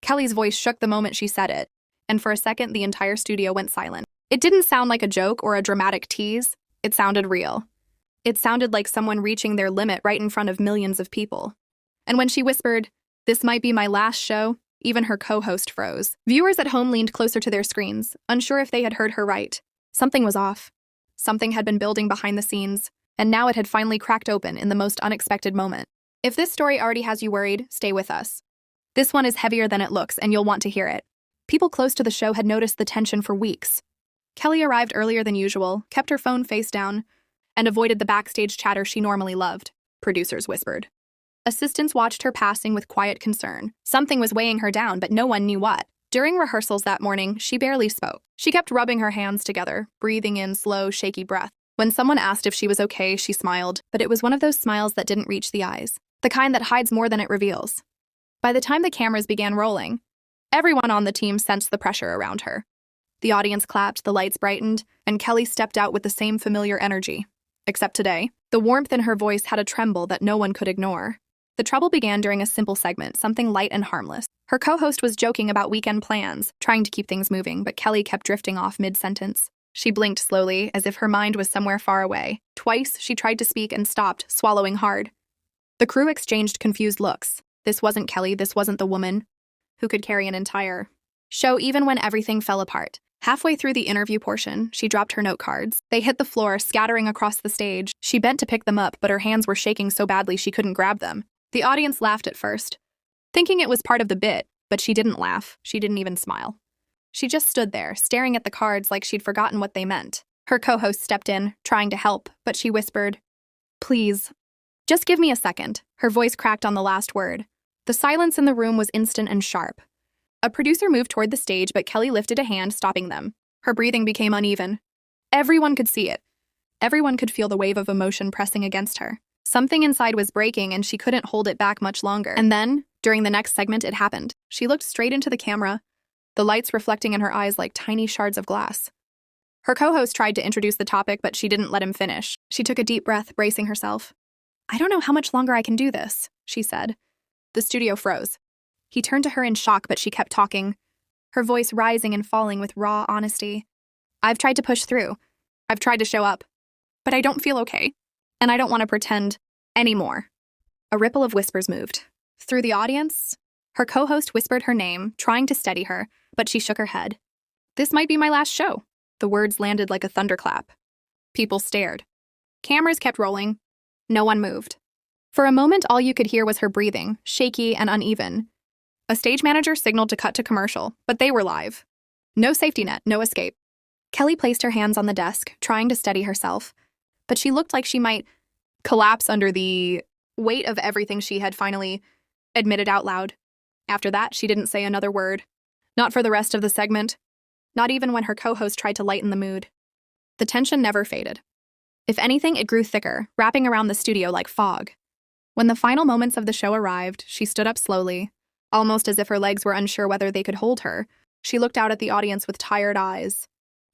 Kelly's voice shook the moment she said it, and for a second the entire studio went silent. It didn't sound like a joke or a dramatic tease. It sounded real. It sounded like someone reaching their limit right in front of millions of people. And when she whispered, "This might be my last show," even her co-host froze. Viewers at home leaned closer to their screens, unsure if they had heard her right. Something was off. Something had been building behind the scenes, and now it had finally cracked open in the most unexpected moment. If this story already has you worried, stay with us. This one is heavier than it looks, and you'll want to hear it. People close to the show had noticed the tension for weeks. Kelly arrived earlier than usual, kept her phone face down, and avoided the backstage chatter she normally loved, producers whispered. Assistants watched her passing with quiet concern. Something was weighing her down, but no one knew what. During rehearsals that morning, she barely spoke. She kept rubbing her hands together, breathing in slow, shaky breath. When someone asked if she was okay, she smiled, but it was one of those smiles that didn't reach the eyes, the kind that hides more than it reveals. By the time the cameras began rolling, everyone on the team sensed the pressure around her. The audience clapped, the lights brightened, and Kelly stepped out with the same familiar energy. Except today, the warmth in her voice had a tremble that no one could ignore. The trouble began during a simple segment, something light and harmless. Her co-host was joking about weekend plans, trying to keep things moving, but Kelly kept drifting off mid-sentence. She blinked slowly, as if her mind was somewhere far away. Twice, she tried to speak and stopped, swallowing hard. The crew exchanged confused looks. This wasn't Kelly, this wasn't the woman who could carry an entire show even when everything fell apart. Halfway through the interview portion, she dropped her note cards. They hit the floor, scattering across the stage. She bent to pick them up, but her hands were shaking so badly she couldn't grab them. The audience laughed at first, thinking it was part of the bit, but she didn't laugh. She didn't even smile. She just stood there, staring at the cards like she'd forgotten what they meant. Her co-host stepped in, trying to help, but she whispered, "Please, just give me a second." Her voice cracked on the last word. The silence in the room was instant and sharp. A producer moved toward the stage, but Kelly lifted a hand, stopping them. Her breathing became uneven. Everyone could see it. Everyone could feel the wave of emotion pressing against her. Something inside was breaking, and she couldn't hold it back much longer. And then, during the next segment, it happened. She looked straight into the camera, the lights reflecting in her eyes like tiny shards of glass. Her co-host tried to introduce the topic, but she didn't let him finish. She took a deep breath, bracing herself. "I don't know how much longer I can do this," she said. The studio froze. He turned to her in shock, but she kept talking, her voice rising and falling with raw honesty. "I've tried to push through. I've tried to show up. But I don't feel okay. And I don't want to pretend anymore." A ripple of whispers moved. Through the audience, her co-host whispered her name, trying to steady her, but she shook her head. "This might be my last show." The words landed like a thunderclap. People stared. Cameras kept rolling. No one moved. For a moment, all you could hear was her breathing, shaky and uneven. A stage manager signaled to cut to commercial, but they were live. No safety net, no escape. Kelly placed her hands on the desk, trying to steady herself, but she looked like she might collapse under the weight of everything she had finally admitted out loud. After that, she didn't say another word. Not for the rest of the segment. Not even when her co-host tried to lighten the mood. The tension never faded. If anything, it grew thicker, wrapping around the studio like fog. When the final moments of the show arrived, she stood up slowly, almost as if her legs were unsure whether they could hold her. She looked out at the audience with tired eyes.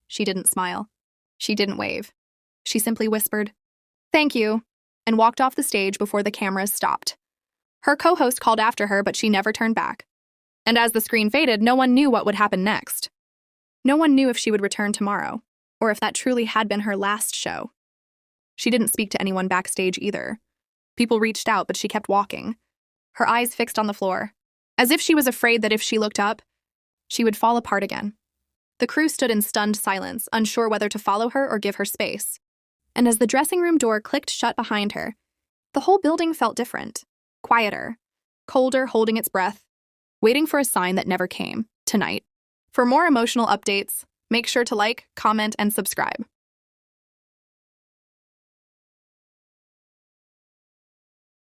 She didn't smile. She didn't wave. She simply whispered, "Thank you," and walked off the stage before the cameras stopped. Her co-host called after her, but she never turned back. And as the screen faded, no one knew what would happen next. No one knew if she would return tomorrow, or if that truly had been her last show. She didn't speak to anyone backstage either. People reached out, but she kept walking, her eyes fixed on the floor, as if she was afraid that if she looked up, she would fall apart again. The crew stood in stunned silence, unsure whether to follow her or give her space. And as the dressing room door clicked shut behind her, the whole building felt different, quieter, colder, holding its breath, waiting for a sign that never came, tonight. For more emotional updates, make sure to like, comment, and subscribe.